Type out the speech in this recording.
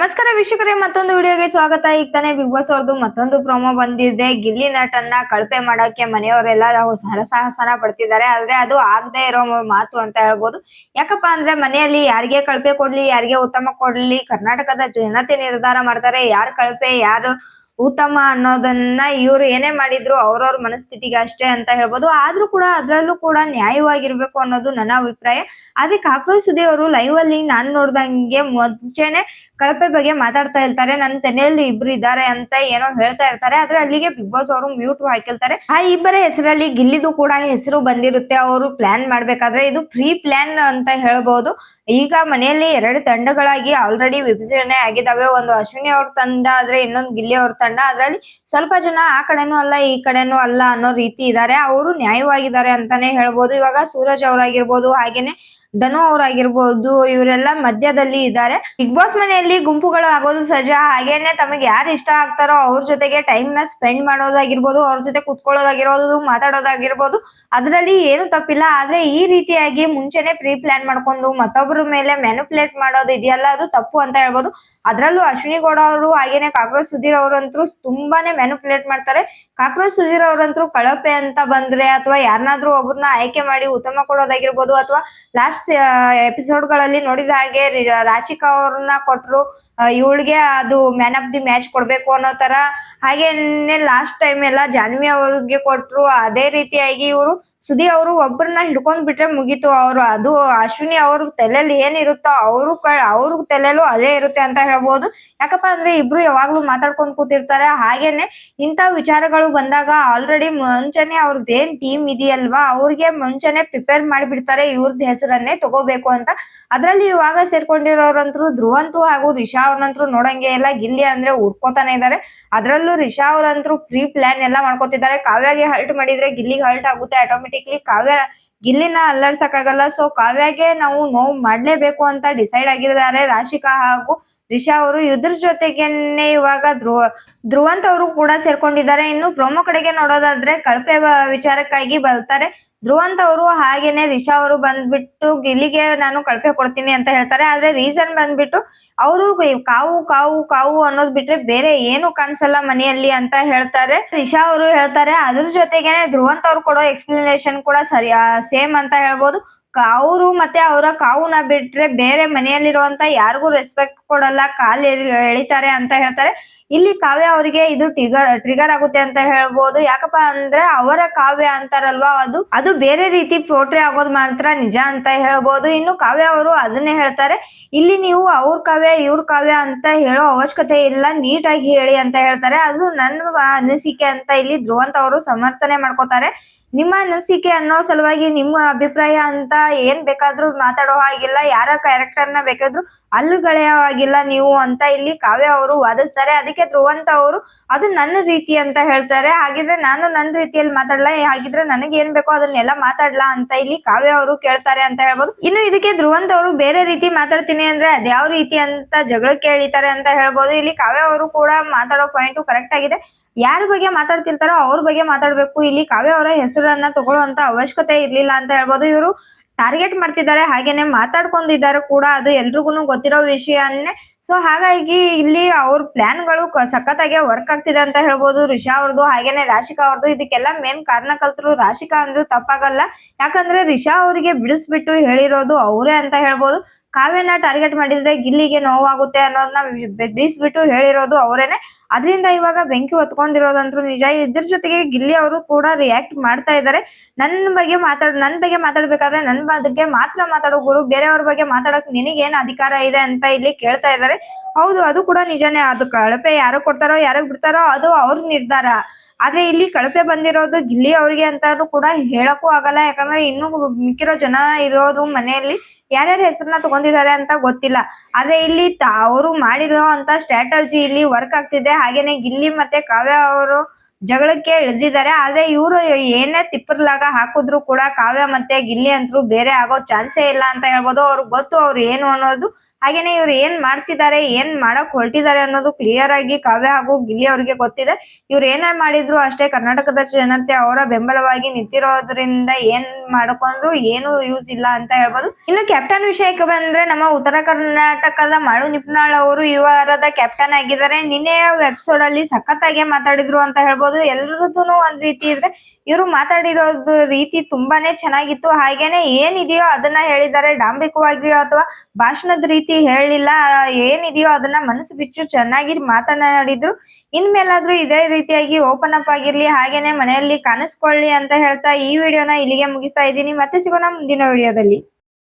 ನಮಸ್ಕಾರ ವೀಕ್ಷಕರೇ, ಮತ್ತೊಂದು ವಿಡಿಯೋಗೆ ಸ್ವಾಗತ. ಈಗ ತಾನೇ ಬಿಗ್ ಬಾಸ್ ಅವ್ರದ್ದು ಮತ್ತೊಂದು ಪ್ರೊಮೋ ಬಂದಿದೆ. ಗಿಲ್ಲಿ ನಟನ್ನ ಕಳಪೆ ಮಾಡಕ್ಕೆ ಮನೆಯವರೆಲ್ಲ ಹರಸಾಹಸನ ಪಡ್ತಿದ್ದಾರೆ. ಆದ್ರೆ ಅದು ಆಗದೆ ಇರೋ ಮಾತು ಅಂತ ಹೇಳ್ಬೋದು. ಯಾಕಪ್ಪ ಅಂದ್ರೆ ಮನೆಯಲ್ಲಿ ಯಾರಿಗೆ ಕಳಪೆ ಕೊಡ್ಲಿ, ಯಾರಿಗೆ ಉತ್ತಮ ಕೊಡ್ಲಿ, ಕರ್ನಾಟಕದ ಜನತೆ ನಿರ್ಧಾರ ಮಾಡ್ತಾರೆ ಯಾರು ಕಳಪೆ ಯಾರು ಉತ್ತಮ ಅನ್ನೋದನ್ನ. ಇವ್ರು ಏನೇ ಮಾಡಿದ್ರು ಅವ್ರವ್ರ ಮನಸ್ಥಿತಿಗೆ ಅಷ್ಟೇ ಅಂತ ಹೇಳ್ಬೋದು. ಆದ್ರೂ ಕೂಡ ಅದ್ರಲ್ಲೂ ಕೂಡ ನ್ಯಾಯವಾಗಿರ್ಬೇಕು ಅನ್ನೋದು ನನ್ನ ಅಭಿಪ್ರಾಯ. ಆದ್ರೆ ಕಾಕ್ರೋಚ್ ಸುದಿ ಅವರು ಲೈವ್ ಅಲ್ಲಿ ನಾನ್ ನೋಡ್ದಂಗೆ ಮುಂಚೆನೆ ಕಳಪೆ ಬಗ್ಗೆ ಮಾತಾಡ್ತಾ ಇರ್ತಾರೆ. ನನ್ನ ತೆನೆಯಲ್ಲಿ ಇಬ್ರು ಇದ್ದಾರೆ ಅಂತ ಏನೋ ಹೇಳ್ತಾ ಇರ್ತಾರೆ. ಆದ್ರೆ ಅಲ್ಲಿಗೆ ಬಿಗ್ ಬಾಸ್ ಅವರು ಮ್ಯೂಟ್ ಹಾಕಿರ್ತಾರೆ. ಆ ಇಬ್ಬರ ಹೆಸರಲ್ಲಿ ಗಿಲ್ಲಿದು ಕೂಡ ಹೆಸರು ಬಂದಿರುತ್ತೆ. ಅವರು ಪ್ಲಾನ್ ಮಾಡ್ಬೇಕಾದ್ರೆ ಇದು ಪ್ರೀ ಪ್ಲಾನ್ ಅಂತ ಹೇಳ್ಬಹುದು. ಈಗ ಮನೆಯಲ್ಲಿ 2 ತಂಡಗಳಾಗಿ ಆಲ್ರೆಡಿ ವಿಭಜನೆ ಆಗಿದಾವೆ. ಒಂದು ಅಶ್ವಿನಿ ಅವ್ರ ತಂಡ ಆದ್ರೆ ಇನ್ನೊಂದು ಗಿಲ್ಲಿ ಅವ್ರ ತಂಡ. ಅದ್ರಲ್ಲಿ ಸ್ವಲ್ಪ ಜನ ಆ ಕಡೆನೂ ಅಲ್ಲ ಈ ಕಡೆನೂ ಅಲ್ಲ ಅನ್ನೋ ರೀತಿ ಇದ್ದಾರೆ. ಅವರು ನ್ಯಾಯವಾಗಿದ್ದಾರೆ ಅಂತಾನೆ ಹೇಳ್ಬೋದು. ಇವಾಗ ಸೂರಜ್ ಅವರಾಗಿರ್ಬೋದು, ಹಾಗೇನೆ ಧನು ಅವರಾಗಿರ್ಬೋದು, ಇವರೆಲ್ಲ ಮಧ್ಯದಲ್ಲಿ ಇದ್ದಾರೆ. ಬಿಗ್ ಬಾಸ್ ಮನೆಯಲ್ಲಿ ಗುಂಪುಗಳು ಆಗೋದು ಸಹಜ. ಹಾಗೇನೆ ತಮಗೆ ಯಾರು ಇಷ್ಟ ಆಗ್ತಾರೋ ಅವ್ರ ಜೊತೆಗೆ ಟೈಮ್ ನ ಸ್ಪೆಂಡ್ ಮಾಡೋದಾಗಿರ್ಬೋದು, ಅವ್ರ ಜೊತೆ ಕುತ್ಕೊಳ್ಳೋದಾಗಿರ್ಬೋದು, ಮಾತಾಡೋದಾಗಿರ್ಬೋದು, ಅದ್ರಲ್ಲಿ ಏನು ತಪ್ಪಿಲ್ಲ. ಆದ್ರೆ ಈ ರೀತಿಯಾಗಿ ಮುಂಚೆನೆ ಪ್ರೀ ಪ್ಲಾನ್ ಮಾಡ್ಕೊಂಡು ಮತ್ತೊಬ್ಬರ ಮೇಲೆ ಮ್ಯಾನಿಪುಲೇಟ್ ಮಾಡೋದು ಇದೆಯಲ್ಲ, ಅದು ತಪ್ಪು ಅಂತ ಹೇಳ್ಬೋದು. ಅದ್ರಲ್ಲೂ ಅಶ್ವಿನಿ ಗೌಡ ಅವರು ಹಾಗೇನೆ ಕಾಕ್ರೋಚ್ ಸುಧೀರ್ ಅವರಂತೂ ತುಂಬಾನೇ ಮ್ಯಾನಿಪುಲೇಟ್ ಮಾಡ್ತಾರೆ. ಕಾಕ್ರೋಚ್ ಸುಧೀರ್ ಅವರಂತೂ ಕಳಪೆ ಅಂತ ಬಂದ್ರೆ ಅಥವಾ ಯಾರನ್ನಾದ್ರೂ ಒಬ್ಬರನ್ನ ಆಯ್ಕೆ ಮಾಡಿ ಉತ್ತಮ ಕೊಡೋದಾಗಿರ್ಬೋದು, ಅಥವಾ ಲಾಸ್ಟ್ ಎಪಿಸೋಡ್ ಗಳಲ್ಲಿ ನೋಡಿದ ಹಾಗೆ ರಾಶಿಕಾ ಅವ್ರನ್ನ ಕೊಟ್ರು, ಇವಳಿಗೆ ಅದು ಮ್ಯಾನ್ ಆಫ್ ದಿ ಮ್ಯಾಚ್ ಕೊಡ್ಬೇಕು ಅನ್ನೋ ತರ. ಹಾಗೇನೆ ಲಾಸ್ಟ್ ಟೈಮ್ ಎಲ್ಲ ಜಾನ್ವಿ ಅವ್ರಿಗೆ ಕೊಟ್ರು. ಅದೇ ರೀತಿಯಾಗಿ ಇವರು ಸುದಿ ಅವರು ಒಬ್ಬರನ್ನ ಹಿಡ್ಕೊಂಡ್ ಬಿಟ್ರೆ ಮುಗೀತು. ಅವ್ರು ಅದು ಅಶ್ವಿನಿ ಅವ್ರ ತಲೆಯಲ್ಲಿ ಏನಿರುತ್ತೋ ಅವ್ರ ತಲೆಯಲ್ಲೂ ಅದೇ ಇರುತ್ತೆ ಅಂತ ಹೇಳ್ಬೋದು. ಯಾಕಪ್ಪ ಅಂದ್ರೆ ಇಬ್ರು ಯಾವಾಗ್ಲೂ ಮಾತಾಡ್ಕೊಂಡ್ ಕೂತಿರ್ತಾರೆ. ಹಾಗೇನೆ ಇಂಥ ವಿಚಾರಗಳು ಬಂದಾಗ ಆಲ್ರೆಡಿ ಮುಂಚೆನೆ ಅವ್ರದ್ದು ಏನ್ ಟೀಮ್ ಇದೆಯಲ್ವಾ, ಅವ್ರಿಗೆ ಮುಂಚೆನೆ ಪ್ರಿಪೇರ್ ಮಾಡಿಬಿಡ್ತಾರೆ ಇವ್ರದ್ ಹೆಸರನ್ನೇ ತಗೋಬೇಕು ಅಂತ. ಅದ್ರಲ್ಲಿ ಇವಾಗ ಸೇರ್ಕೊಂಡಿರೋರಂತರು ಧ್ರುವಂತು ಹಾಗೂ ರಿಷಾ ಅವ್ರನಂತರು ನೋಡಂಗೆ ಎಲ್ಲ. ಗಿಲ್ಲಿ ಅಂದ್ರೆ ಉರ್ಕೋತಾನೆ ಇದಾರೆ. ಅದ್ರಲ್ಲೂ ರಿಷಾ ಅವ್ರಂತರು ಪ್ರೀ ಪ್ಲಾನ್ ಎಲ್ಲ ಮಾಡ್ಕೋತಿದ್ದಾರೆ. ಕಾವ್ಯಾಗೆ ಹರ್ಟ್ ಮಾಡಿದ್ರೆ ಗಿಲ್ಲಿಗೆ ಹರ್ಟ್ ಆಗುತ್ತೆ ಆಟೋಮೆಟಿಕ್ಲಿ. ಕಾವ್ಯ ಗಿಲ್ಲಿನ ಅಲ್ಲರ್ಸಕ್ಕಾಗಲ್ಲ. ಸೊ ಕಾವ್ಯಾಗೆ ನಾವು ನೋವು ಮಾಡ್ಲೇಬೇಕು ಅಂತ ಡಿಸೈಡ್ ಆಗಿದ್ದಾರೆ ರಾಶಿಕಾ ಹಾಗೂ ರಿಷಾ ಅವರು. ಇದ್ರ ಜೊತೆಗೇನೆ ಇವಾಗ ಧ್ರುವಂತ್ ಅವರು ಕೂಡ ಸೇರ್ಕೊಂಡಿದ್ದಾರೆ. ಇನ್ನು ಪ್ರೊಮೋ ಕಡೆಗೆ ನೋಡೋದಾದ್ರೆ ಕಳಪೆ ವಿಚಾರಕ್ಕಾಗಿ ಬರ್ತಾರೆ ಧ್ರುವಂತ್ ಅವರು. ಹಾಗೇನೆ ರಿಷಾ ಅವರು ಬಂದ್ಬಿಟ್ಟು ಗಿಲ್ಲಿಗೆ ನಾನು ಕಳಪೆ ಕೊಡ್ತೀನಿ ಅಂತ ಹೇಳ್ತಾರೆ. ಆದ್ರೆ ರೀಸನ್ ಬಂದ್ಬಿಟ್ಟು ಅವರು ಕಾವು ಕಾವು ಕಾವು ಅನ್ನೋದ್ ಬಿಟ್ರೆ ಬೇರೆ ಏನು ಕಾಣಿಸಲ್ಲ ಮನೆಯಲ್ಲಿ ಅಂತ ಹೇಳ್ತಾರೆ. ರಿಷಾ ಅವರು ಹೇಳ್ತಾರೆ. ಅದ್ರ ಜೊತೆಗೇನೆ ಧ್ರುವಂತ್ ಅವ್ರು ಕೊಡೋ ಎಕ್ಸ್ಪ್ಲನೇಷನ್ ಕೂಡ ಸರಿ ಸೇಮ್ ಅಂತ ಹೇಳ್ಬೋದು. ಅವರು ಮತ್ತೆ ಅವರ ಕಾವುನ ಬಿಟ್ರೆ ಬೇರೆ ಮನೆಯಲ್ಲಿರುವಂತ ಯಾರಿಗೂ ರೆಸ್ಪೆಕ್ಟ್ ಕೊಡಲ್ಲ, ಕಾಲ್ ಎಳಿತಾರೆ ಅಂತ ಹೇಳ್ತಾರೆ. ಇಲ್ಲಿ ಕಾವ್ಯ ಅವರಿಗೆ ಇದು ಟ್ರಿಗರ್ ಆಗುತ್ತೆ ಅಂತ ಹೇಳ್ಬೋದು. ಯಾಕಪ್ಪ ಅಂದ್ರೆ ಅವರ ಕಾವ್ಯ ಅಂತಾರಲ್ವಾ, ಅದು ಬೇರೆ ರೀತಿ ಪೋಟ್ರೆ ಆಗೋದು ಮಾತ್ರ ನಿಜ ಅಂತ ಹೇಳ್ಬೋದು. ಇನ್ನು ಕಾವ್ಯ ಅವರು ಅದನ್ನೇ ಹೇಳ್ತಾರೆ, ಇಲ್ಲಿ ನೀವು ಅವ್ರ ಕಾವ್ಯ ಇವ್ರ ಕಾವ್ಯ ಅಂತ ಹೇಳೋ ಅವಶ್ಯಕತೆ ಇಲ್ಲ, ನೀಟಾಗಿ ಹೇಳಿ ಅಂತ ಹೇಳ್ತಾರೆ. ಅದು ನನ್ನ ಅನಿಸಿಕೆ ಅಂತ ಇಲ್ಲಿ ಧ್ರುವಂತ್ ಅವರು ಸಮರ್ಥನೆ ಮಾಡ್ಕೋತಾರೆ. ನಿಮ್ಮ ಅನಿಸಿಕೆ ಅನ್ನೋ ಸಲುವಾಗಿ ನಿಮ್ಮ ಅಭಿಪ್ರಾಯ ಅಂತ ಏನ್ ಬೇಕಾದ್ರೂ ಮಾತಾಡೋ ಹಾಗಿಲ್ಲ, ಯಾರ ಕ್ಯಾರೆಕ್ಟರ್ನ ಬೇಕಾದ್ರೂ ಅಲ್ಲುಗಳೆಯೋ ಹಾಗಿಲ್ಲ ನೀವು ಅಂತ ಇಲ್ಲಿ ಕಾವ್ಯ ಅವರು ವಾದಿಸ್ತಾರೆ. ಅದಕ್ಕೆ ಧ್ರುವಂತ್ ಅವರು ಅದು ನನ್ನ ರೀತಿ ಅಂತ ಹೇಳ್ತಾರೆ. ಹಾಗಿದ್ರೆ ನಾನು ನನ್ನ ರೀತಿಯಲ್ಲಿ ಮಾತಾಡ್ಲಾ, ಹಾಗಿದ್ರೆ ನನಗೆ ಏನ್ ಬೇಕೋ ಅದನ್ನೆಲ್ಲ ಮಾತಾಡ್ಲಾ ಅಂತ ಇಲ್ಲಿ ಕಾವ್ಯ ಅವರು ಕೇಳ್ತಾರೆ ಅಂತ ಹೇಳ್ಬೋದು. ಇನ್ನು ಇದಕ್ಕೆ ಧ್ರುವಂತ್ ಅವರು ಬೇರೆ ರೀತಿ ಮಾತಾಡ್ತೀನಿ ಅಂದ್ರೆ ಅದ್ಯಾವ ರೀತಿ ಅಂತ ಜಗಳಕ್ಕೆ ಎಳಿತಾರೆ ಅಂತ ಹೇಳ್ಬೋದು. ಇಲ್ಲಿ ಕಾವ್ಯ ಅವರು ಕೂಡ ಮಾತಾಡೋ ಪಾಯಿಂಟು ಕರೆಕ್ಟ್ ಆಗಿದೆ. ಯಾರ ಬಗ್ಗೆ ಮಾತಾಡ್ತಿರ್ತಾರೋ ಅವ್ರ ಬಗ್ಗೆ ಮಾತಾಡ್ಬೇಕು. ಇಲ್ಲಿ ಕಾವ್ಯ ಅವರ ಹೆಸರನ್ನ ತಗೊಳ್ಳುವಂತ ಅವಶ್ಯಕತೆ ಇರ್ಲಿಲ್ಲ ಅಂತ ಹೇಳ್ಬೋದು. ಇವರು ಟಾರ್ಗೆಟ್ ಮಾಡ್ತಿದ್ದಾರೆ, ಹಾಗೇನೆ ಮಾತಾಡ್ಕೊಂಡಿದ್ದಾರೆ ಕೂಡ, ಅದು ಎಲ್ರಿಗೂ ಗೊತ್ತಿರೋ ವಿಷಯನೇ. ಸೊ ಹಾಗಾಗಿ ಇಲ್ಲಿ ಅವ್ರ ಪ್ಲಾನ್ಗಳು ಸಖತ್ತಾಗಿ ವರ್ಕ್ ಆಗ್ತಿದೆ ಅಂತ ಹೇಳ್ಬೋದು. ರಿಷಾ ಅವ್ರದ್ದು ಹಾಗೇನೆ ರಾಶಿಕಾ ಅವ್ರದ್ದು. ಇದಕ್ಕೆಲ್ಲ ಮೇನ್ ಕಾರಣಕರ್ತರು ರಾಶಿಕಾ ಅಂದ್ರೂ ತಪ್ಪಾಗಲ್ಲ. ಯಾಕಂದ್ರೆ ರಿಷಾ ಅವರಿಗೆ ಬಿಡಿಸ್ಬಿಟ್ಟು ಹೇಳಿರೋದು ಅವರೇ ಅಂತ ಹೇಳ್ಬೋದು. ಕಾವ್ಯನ ಟಾರ್ಗೆಟ್ ಮಾಡಿದ್ರೆ ಗಿಲ್ಲಿಗೆ ನೋವಾಗುತ್ತೆ ಅನ್ನೋದನ್ನ ಬಿಡಿಸ್ಬಿಟ್ಟು ಹೇಳಿರೋದು ಅವರೇನೆ. ಅದರಿಂದ ಇವಾಗ ಬೆಂಕಿ ಹೊತ್ಕೊಂಡಿರೋದಂತೂ ನಿಜ. ಇದ್ರ ಜೊತೆಗೆ ಗಿಲ್ಲಿ ಅವರು ಕೂಡ ರಿಯಾಕ್ಟ್ ಮಾಡ್ತಾ ಇದ್ದಾರೆ. ನನ್ ಬಗ್ಗೆ ಮಾತಾಡ್ಬೇಕಾದ್ರೆ ನನ್ ಬಗ್ಗೆ ಮಾತ್ರ ಮಾತಾಡೋ ಗುರು, ಬೇರೆಯವ್ರ ಬಗ್ಗೆ ಮಾತಾಡಕ್ ನಿನಗೇನ್ ಅಧಿಕಾರ ಇದೆ ಅಂತ ಇಲ್ಲಿ ಕೇಳ್ತಾ ಇದ್ದಾರೆ. ಹೌದು, ಅದು ಕೂಡ ನಿಜಾನೇ. ಅದು ಕಳಪೆ ಯಾರು ಕೊಡ್ತಾರೋ ಯಾರಿಗ್ ಬಿಡ್ತಾರೋ ಅದು ಅವ್ರ ನಿರ್ಧಾರ. ಆದ್ರೆ ಇಲ್ಲಿ ಕಳಪೆ ಬಂದಿರೋದು ಗಿಲ್ಲಿ ಅವ್ರಿಗೆ ಅಂತಾನು ಕೂಡ ಹೇಳಕ್ಕೂ ಆಗಲ್ಲ. ಯಾಕಂದ್ರೆ ಇನ್ನು ಮಿಕ್ಕಿರೋ ಜನ ಇರೋರು ಮನೆಯಲ್ಲಿ ಯಾರ್ಯಾರ ಹೆಸರನ್ನ ತಗೊಂಡಿದ್ದಾರೆ ಅಂತ ಗೊತ್ತಿಲ್ಲ. ಆದ್ರೆ ಇಲ್ಲಿ ಅವರು ಮಾಡಿರೋ ಅಂತ ಸ್ಟ್ರಾಟಜಿ ಇಲ್ಲಿ ವರ್ಕ್ ಆಗ್ತಿದೆ. ಹಾಗೇನೆ ಗಿಲ್ಲಿ ಮತ್ತೆ ಕಾವ್ಯ ಅವರು ಜಗಳಕ್ಕೆ ಇಳಿದಿದ್ದಾರೆ. ಆದ್ರೆ ಇವರು ಏನೇ ತಿಪ್ಪರ್ಲಾಗ ಹಾಕಿದ್ರು ಕೂಡ ಕಾವ್ಯ ಮತ್ತೆ ಗಿಲ್ಲಿ ಅಂತೂ ಬೇರೆ ಆಗೋ ಚಾನ್ಸೇ ಇಲ್ಲ ಅಂತ ಹೇಳ್ಬೋದು. ಅವ್ರಿಗೆ ಗೊತ್ತು ಅವ್ರು ಏನು ಅನ್ನೋದು. ಹಾಗೇನೆ ಇವ್ರು ಏನ್ ಮಾಡ್ತಿದ್ದಾರೆ, ಏನ್ ಮಾಡಕ್ ಹೊರಟಿದ್ದಾರೆ ಅನ್ನೋದು ಕ್ಲಿಯರ್ ಆಗಿ ಕಾವ್ಯ ಹಾಗೂ ಗಿಲ್ಲಿ ಅವ್ರಿಗೆ ಗೊತ್ತಿದೆ. ಇವ್ರು ಏನೇ ಮಾಡಿದ್ರು ಅಷ್ಟೇ ಕರ್ನಾಟಕದ ಜನತೆ ಅವರ ಬೆಂಬಲವಾಗಿ ನಿಂತಿರೋದ್ರಿಂದ ಏನ್ ಮಾಡ್ಕೊಂಡ್ರು ಏನು ಯೂಸ್ ಇಲ್ಲ ಅಂತ ಹೇಳ್ಬೋದು. ಇನ್ನು ಕ್ಯಾಪ್ಟನ್ ವಿಷಯಕ್ಕೆ ಬಂದ್ರೆ ನಮ್ಮ ಉತ್ತರ ಕರ್ನಾಟಕದ ಮಾಳು ನಿಪ್ನಾಳ್ ಅವರು ಈ ವಾರದ ಕ್ಯಾಪ್ಟನ್ ಆಗಿದ್ದಾರೆ. ನಿನ್ನೆ ಎಪಿಸೋಡ್ ಅಲ್ಲಿ ಸಖತ್ತಾಗಿ ಮಾತಾಡಿದ್ರು ಅಂತ ಹೇಳ್ಬೋದು. ಎಲ್ರದ್ದು ಒಂದ್ ರೀತಿ ಇದ್ರೆ ಇವರು ಮಾತಾಡಿರೋದು ರೀತಿ ತುಂಬಾನೇ ಚೆನ್ನಾಗಿತ್ತು. ಹಾಗೇನೆ ಏನಿದೆಯೋ ಅದನ್ನ ಹೇಳಿದ್ದಾರೆ, ಡಾಂಬಿಕವಾಗಿಯೋ ಅಥವಾ ಭಾಷಣದ ರೀತಿ ಹೇಳಿಲ್ಲ. ಏನಿದೆಯೋ ಅದನ್ನ ಮನಸ್ಸು ಬಿಚ್ಚು ಚೆನ್ನಾಗಿ ಮಾತನಾಡಿದ್ರು. ಇನ್ಮೇಲಾದ್ರೂ ಇದೇ ರೀತಿಯಾಗಿ ಓಪನ್ ಅಪ್ ಆಗಿರ್ಲಿ, ಹಾಗೇನೆ ಮನೆಯಲ್ಲಿ ಕಾಣಿಸ್ಕೊಳ್ಳಿ ಅಂತ ಹೇಳ್ತಾ ಈ ವಿಡಿಯೋನ ಇಲ್ಲಿಗೆ ಮುಗಿಸ್ತಾ ಇದ್ದೀನಿ. ಮತ್ತೆ ಸಿಗೋಣ ಮುಂದಿನ ವಿಡಿಯೋದಲ್ಲಿ.